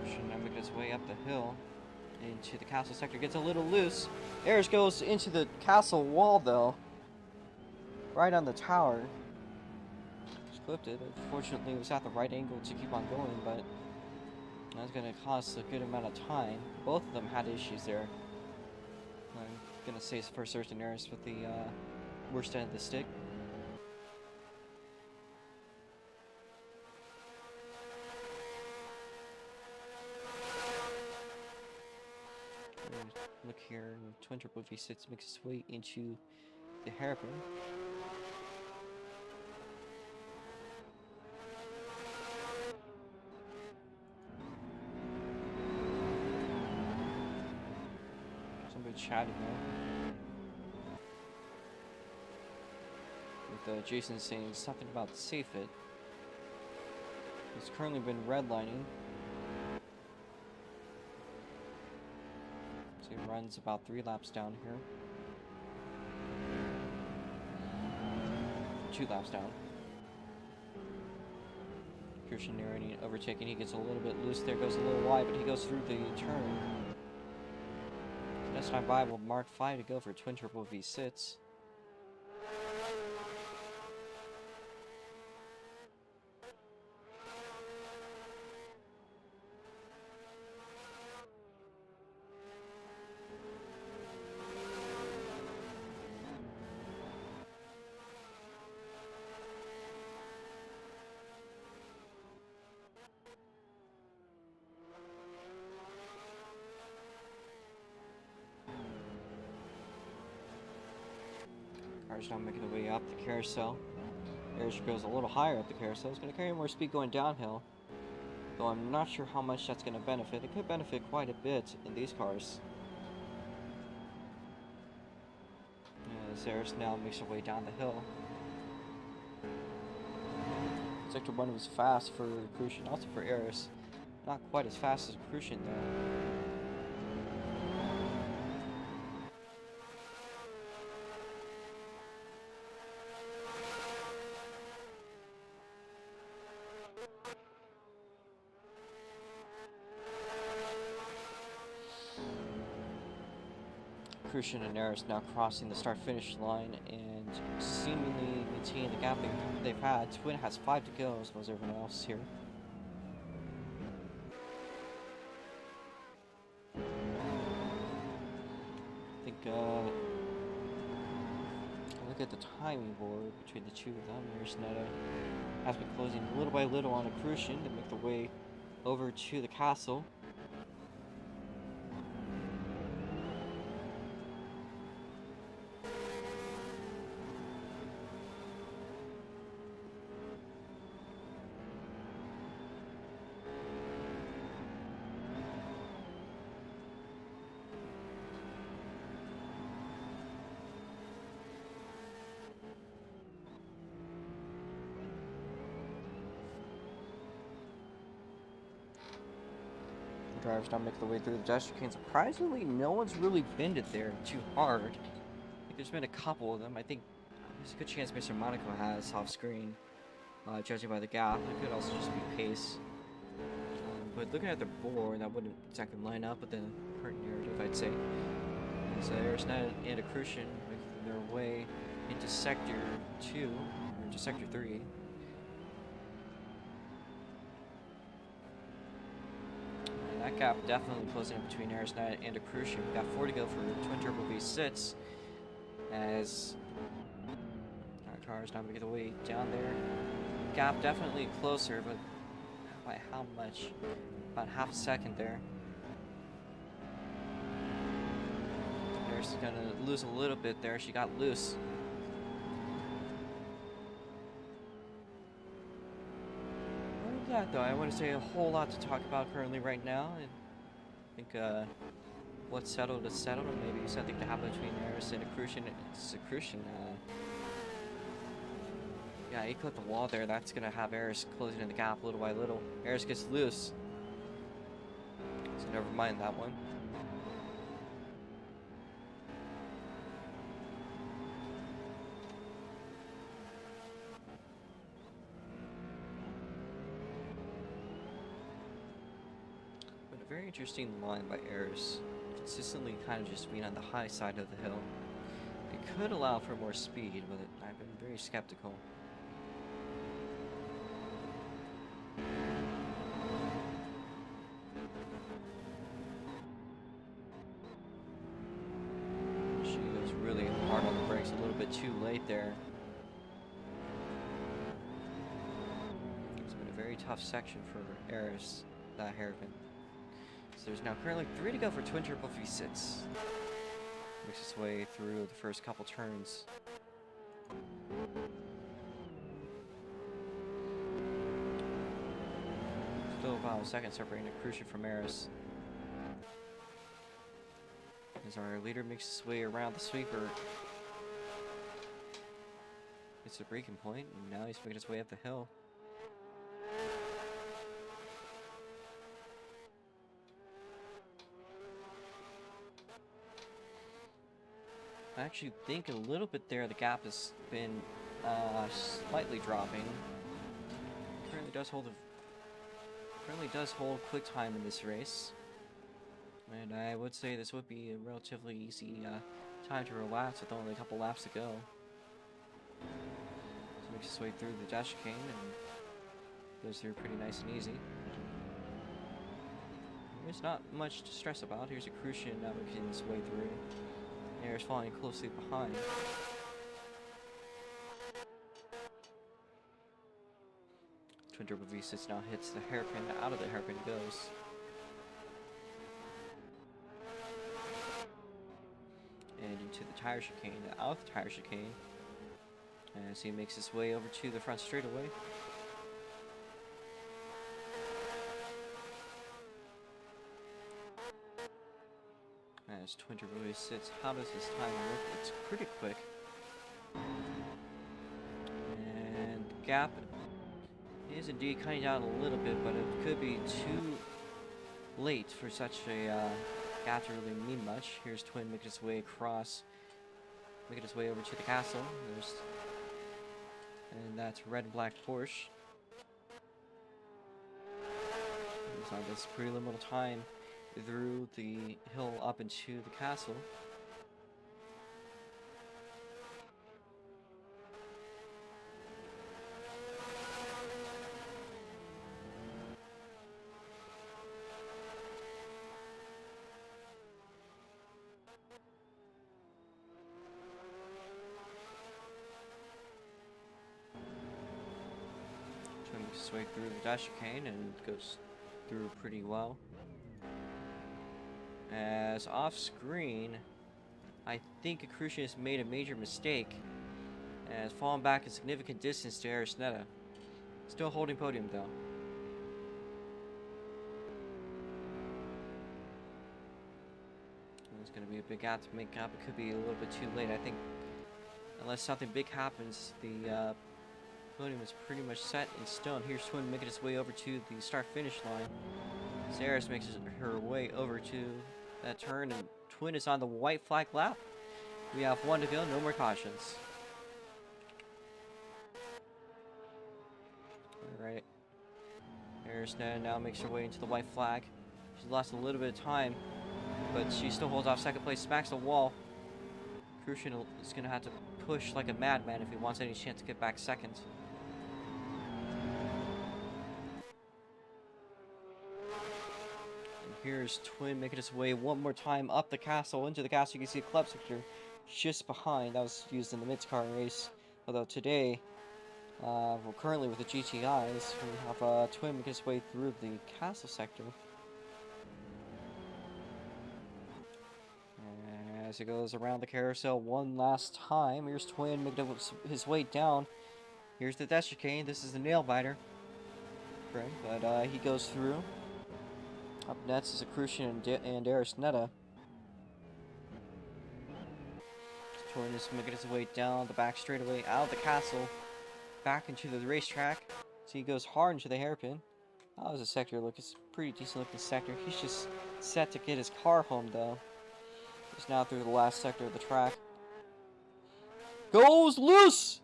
Crucian now making his way up the hill into the castle sector, gets a little loose. Ayers goes into the castle wall though, right on the tower. Just clipped it. Unfortunately, it was at the right angle to keep on going, but that's going to cost a good amount of time. Both of them had issues there. I'm going to say for certain Ayers with the worst end of the stick. Look here, Twin Turbo V6 makes its way into the hairpin. Somebody chatting there. With Jason saying something about the safe it. He's currently been redlining. So he runs about 3 laps down here. 2 laps down. Christian narrating, overtaking. He gets a little bit loose there, goes a little wide, but he goes through the turn. Next time by will mark 5 to go for Twin Turbo V6. Car's now making the way up the carousel. Ayers goes a little higher up the carousel. It's going to carry more speed going downhill. Though I'm not sure how much that's going to benefit. It could benefit quite a bit in these cars. As Ayers now makes her way down the hill. Sector 1 was fast for Crucian, also for Ayers. Not quite as fast as Crucian though. Crucian and Ayers now crossing the start-finish line and seemingly maintaining the gap they've had. Twin has 5 to go as well as everyone else here. I think, look at the timing board between the two of them. Ayers has been closing little by little on a Crucian to make the way over to the castle. drivers now making their way through the dash chicane. Surprisingly, no one's really bended there too hard. I think there's been a couple of them. I think there's a good chance Mr. Monaco has off screen, judging by the gap. It could also just be pace. But looking at the board, that wouldn't exactly line up with the current narrative, I'd say. And so there's Ned and Crucian making their way into Sector 2, or into Sector 3. And that gap definitely closing in between Aerosnet and Crucian. We've got 4 to go for Twin Turbo V6, as our cars now making the way down there. Gap definitely closer, but by how much? About half a second there. There's gonna lose a little bit there. She got loose. Other than that, though, I wouldn't say a whole lot to talk about currently right now. I think what's settled is settled, and maybe something to happen between Eris and Crucian. Yeah, he clipped the wall there. That's gonna have Eris closing in the gap little by little. Eris gets loose. So never mind that one. But a very interesting line by Eris. Consistently kind of just being on the high side of the hill. It could allow for more speed, but I've been very skeptical. Too late there. It's been a very tough section for Eris, that hairpin. So there's now currently 3 to go for Twin Turbo V6. Makes its way through the first couple turns. Still about a second separating Crucian from Eris. As our leader makes his way around the sweeper. It's a breaking point, and now he's making his way up the hill. I actually think a little bit there the gap has been slightly dropping. Currently does hold quick time in this race, and I would say this would be a relatively easy time to relax with only a couple laps to go. Makes his way through the dash chicane and goes through pretty nice and easy. There's not much to stress about. Here's a Crucian now making his way through. Air's following closely behind. Twin Turbo V6 now hits the hairpin. Out of the hairpin goes. And into the tire chicane. Out of the tire chicane. As he makes his way over to the front straightaway. As Twin Turbo sits, how does his time look? It's pretty quick. And the gap is indeed cutting down a little bit, but it could be too late for such a gap to really mean much. Here's Twin making his way across, making his way over to the castle. And that's red and black Porsche. So this pretty little time through the hill up into the castle. Makes his way through the dash chicane and goes through pretty well. As off screen, I think Crucian has made a major mistake and has fallen back a significant distance to Arisneta. Still holding podium though. There's going to be a big gap to make up. It could be a little bit too late. I think unless something big happens, the podium is pretty much set in stone. Here's Twin making his way over to the start-finish line. Saris makes her way over to that turn, and Twin is on the white flag lap. We have 1 to go, no more cautions. Alright. Saris now makes her way into the white flag. She lost a little bit of time, but she still holds off second place, smacks the wall. Crucian is going to have to push like a madman if he wants any chance to get back second. And here's Twin making his way one more time up the castle, into the castle. You can see a club sector just behind. That was used in the mid-car race. Although today, well, currently with the GTIs, we have Twin making his way through the castle sector. As he goes around the carousel one last time, here's Twin making his way down. Here's the dash chicane. This is the nail biter. Right, but he goes through. Up next is a Crucian and Eris Netta. Twin is making his way down the back straightaway, out of the castle, back into the racetrack. So he goes hard into the hairpin. That was a sector look. It's a pretty decent looking sector. He's just set to get his car home though. He's now through the last sector of the track. Goes loose!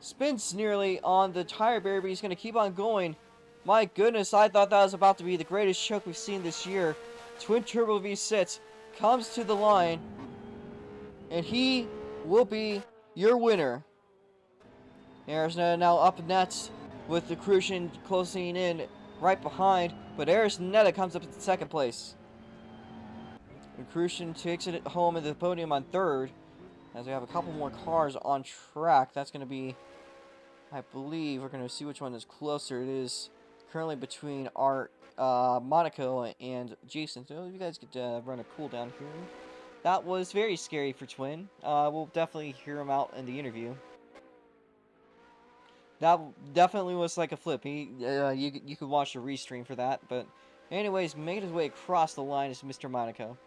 Spins nearly on the tire barrier, but he's going to keep on going. My goodness, I thought that was about to be the greatest choke we've seen this year. Twin Turbo V6 comes to the line, and he will be your winner. Eris Netta now up next with the Crucian closing in right behind, but Eris Netta comes up in second place. And Crucian takes it home in the podium on third, as we have a couple more cars on track. That's going to be, I believe, we're going to see which one is closer. It is currently between our Monaco and Jason. So you guys get to run a cool down here. That was very scary for Twin. We'll definitely hear him out in the interview. That definitely was like a flip. You could watch the restream for that. But anyways, made his way across the line is Mr. Monaco.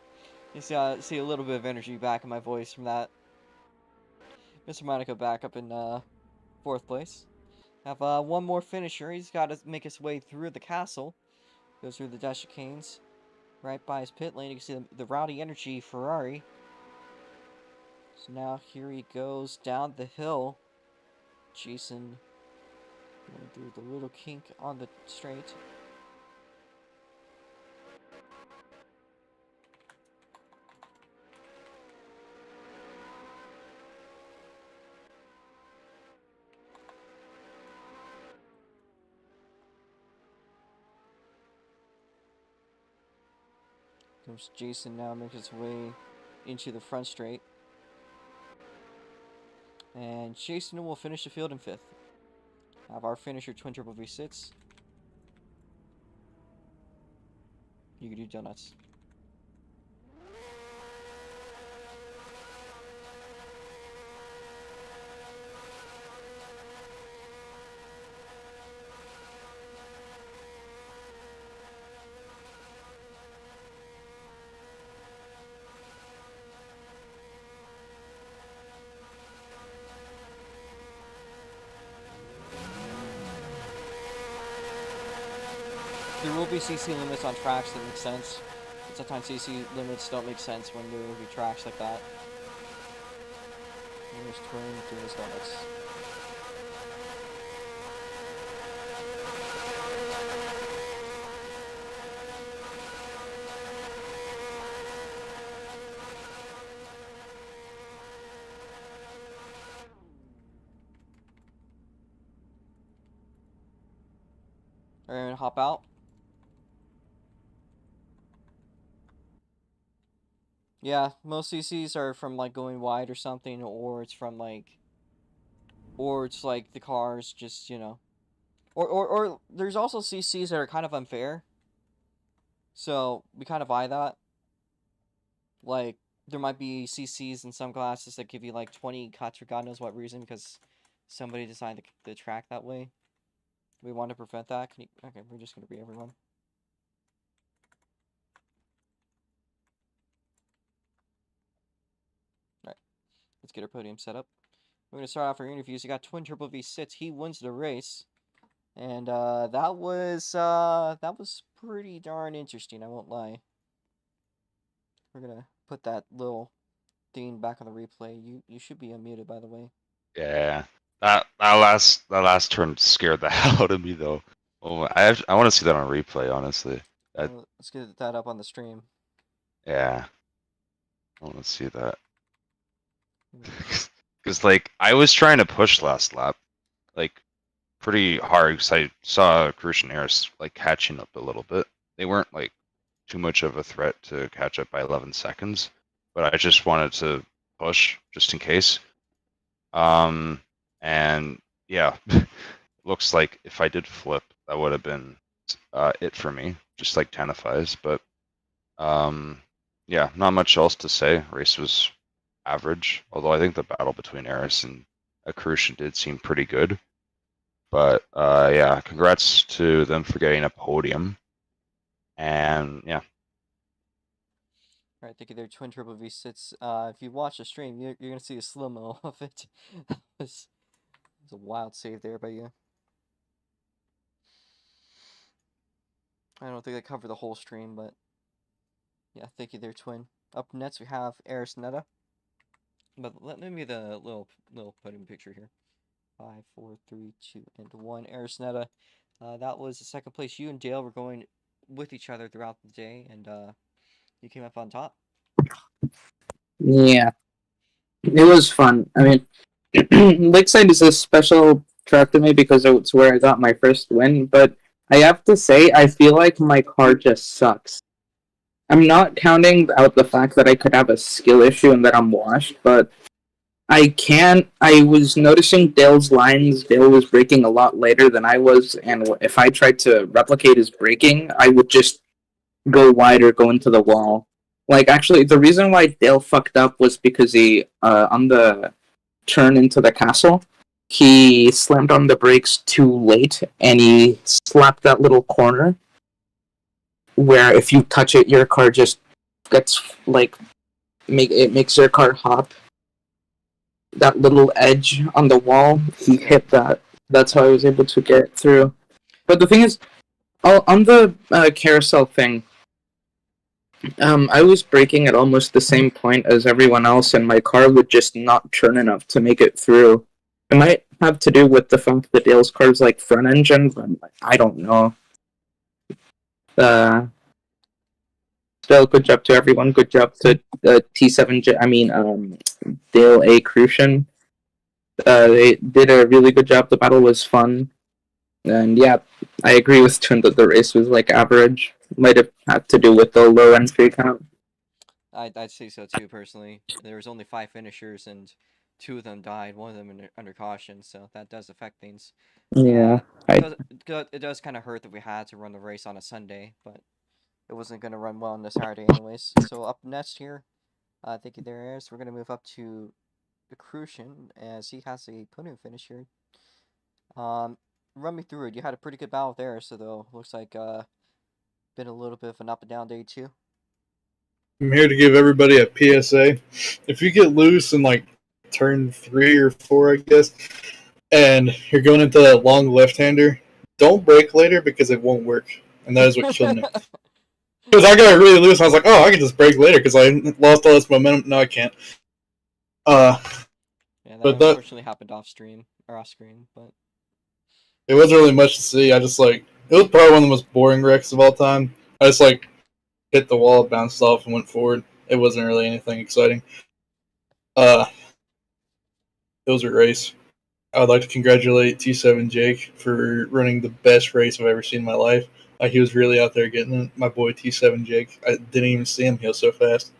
You see a little bit of energy back in my voice from that. Mr. Monaco back up in fourth place. Have one more finisher. He's got to make his way through the castle. Goes through the dash chicanes. Right by his pit lane, you can see the Rowdy Energy Ferrari. So now here he goes down the hill. Jason going through the little kink on the straight. Comes Jason now, makes his way into the front straight. And Jason will finish the field in fifth. Have our finisher Twin Turbo V6. You can do donuts. There will be CC limits on tracks that make sense, but sometimes CC limits don't make sense when there will be tracks like that. Here's Twin doing his donuts. Alright, I'm gonna hop out. Yeah, most CCs are from like going wide or something, or it's from like, or it's like the cars just, you know, or there's also CCs that are kind of unfair. So we kind of buy that. Like there might be CCs in some classes that give you like 20 cuts for God knows what reason because somebody designed the track that way. We want to prevent that. Okay, we're just gonna be everyone. Let's get our podium set up. We're going to start off our interviews. You got Twin Turbo V6. He wins the race. And that was pretty darn interesting, I won't lie. We're gonna put that little thing back on the replay. You should be unmuted, by the way. Yeah, that last turn scared the hell out of me though. Oh, I want to see that on replay, honestly. Let's get that up on the stream. Yeah, I want to see that. Hmm. Because like I was trying to push last lap, like pretty hard. Because I saw Crucian Airs like catching up a little bit. They weren't like too much of a threat to catch up by 11 seconds, but I just wanted to push just in case. And yeah, looks like if I did flip, that would have been it for me, just like 10 FIs. But yeah, not much else to say. Race was average, although I think the battle between Eris and Accrucian did seem pretty good. But yeah, congrats to them for getting a podium. And yeah. All right, thank you there, Twin Turbo V6. If you watch the stream, you're gonna see a slow-mo of it. That was a wild save there by you. I don't think I covered the whole stream, but yeah, thank you there, Twin. Up next, we have Eris Netta. But let me the little podium picture here. 5, 4, 3, 2, and 1. Eris Netta. That was the second place. You and Dale were going with each other throughout the day, and you came up on top. Yeah, it was fun. I mean, Lakeside is a special track to me because it's where I got my first win, but I have to say, I feel like my car just sucks. I'm not counting out the fact that I could have a skill issue and that I'm washed, but I can't. I was noticing Dale's lines. Dale was braking a lot later than I was, and if I tried to replicate his braking, I would just go wide or go into the wall. Like, actually, the reason why Dale fucked up was because he, on the turn into the castle, he slammed on the brakes too late, and he slapped that little corner where if you touch it, your car just gets, like, it makes your car hop. That little edge on the wall, he hit that. That's how I was able to get through. But the thing is, on the carousel thing, I was braking at almost the same point as everyone else, and my car would just not turn enough to make it through. It might have to do with the fact that Dale's car's like front engine, but I don't know. Uh, Still, good job to everyone. Good job to T7. Dale A. Crucian. They did a really good job. The battle was fun, and yeah, I agree with Twin that the race was like average. Might have had to do with the low entry count. I'd say so too, personally. There was only 5 finishers, and 2 of them died. One of them under caution, so that does affect things. Yeah, It does kind of hurt that we had to run the race on a Sunday, but it wasn't going to run well on the Saturday anyways. So up next here, thank you there, Aris. We're going to move up to the Crucian, as he has a podium finish here. Run me through it. You had a pretty good battle there, so though looks like been a little bit of an up and down day too. I'm here to give everybody a PSA. If you get loose in like turn 3 or 4, I guess, and you're going into that long left-hander, don't brake later because it won't work, and that is what killed me. Because I got really loose, and I was like, "Oh, I can just brake later because I lost all this momentum." No, I can't. Yeah, that but unfortunately happened off stream or off screen, but it wasn't really much to see. I just like it was probably one of the most boring wrecks of all time. I just like hit the wall, bounced off, and went forward. It wasn't really anything exciting. It was a race. I would like to congratulate T7 Jake for running the best race I've ever seen in my life. He was really out there getting it. My boy T7 Jake. I didn't even see him. He was so fast.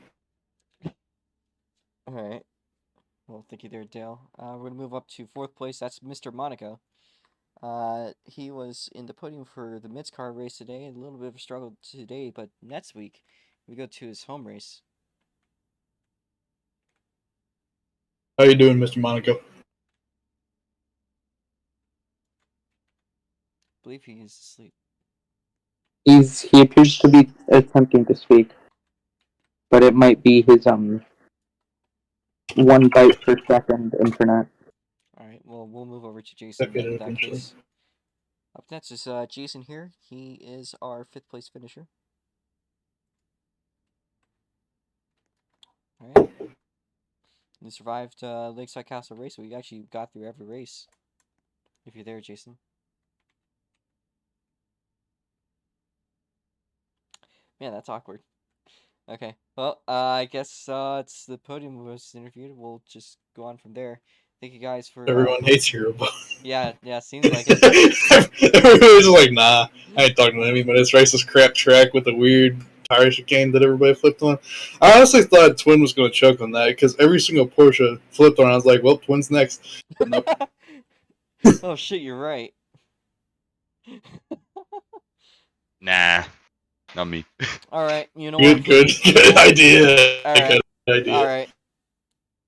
all right. Well, thank you there, Dale. We're gonna move up to 4th place. That's Mr. Monaco. He was in the podium for the Mids car race today. A little bit of a struggle today, but next week we go to his home race. How you doing, Mr. Monaco? I believe he is asleep. he appears to be attempting to speak, but it might be his 1 byte per second internet. All right. Well, we'll move over to Jason in that case. Up next is Jason here. He is our 5th place finisher. Alright. We survived Lakeside Castle race, so we actually got through every race. If you're there, Jason. Man, that's awkward. Okay, well, I guess it's the podium was interviewed. We'll just go on from there. Thank you guys for... Everyone hates your robot. Yeah, seems like it. Everybody's like, nah, I ain't talking to anybody. This race is crap track with a weird tire chicane that everybody flipped on. I honestly thought Twin was going to choke on that because every single Porsche flipped on. I was like, well, Twin's next. But nope. Oh shit, you're right. Nah, not me. Alright, you know what? Good idea. Alright. Good idea. Alright.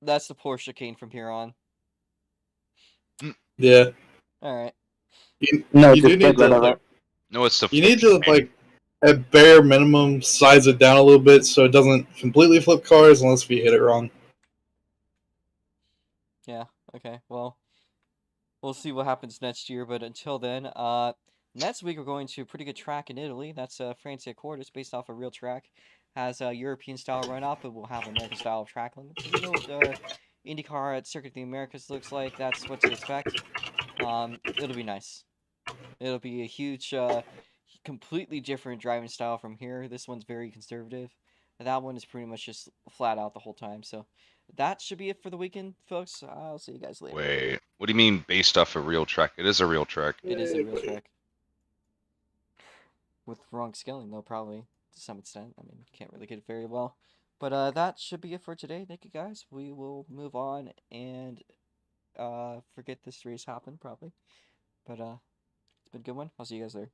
That's the Porsche chicane from here on. Yeah. Alright. No, You just do get need rid to, of it. like, No, it's the. you need to, like, at bare minimum, size it down a little bit so it doesn't completely flip cars unless we hit it wrong. Yeah, okay, well, we'll see what happens next year, but until then, next week we're going to a pretty good track in Italy. That's Francia Cordes, based off a real track. Has a European-style run-up, but we'll have American-style track limits. So you know what IndyCar at Circuit of the Americas looks like. That's what to expect. It'll be nice. It'll be a huge, completely different driving style from here. This one's very conservative. That one is pretty much just flat out the whole time, so... That should be it for the weekend, folks. I'll see you guys later. Wait, what do you mean based off a real track? It is a real track. It is a real track. With wrong scaling, though, probably, to some extent. I mean, can't really get it very well. But that should be it for today. Thank you, guys. We will move on and forget this race happened, probably. But it's been a good one. I'll see you guys there.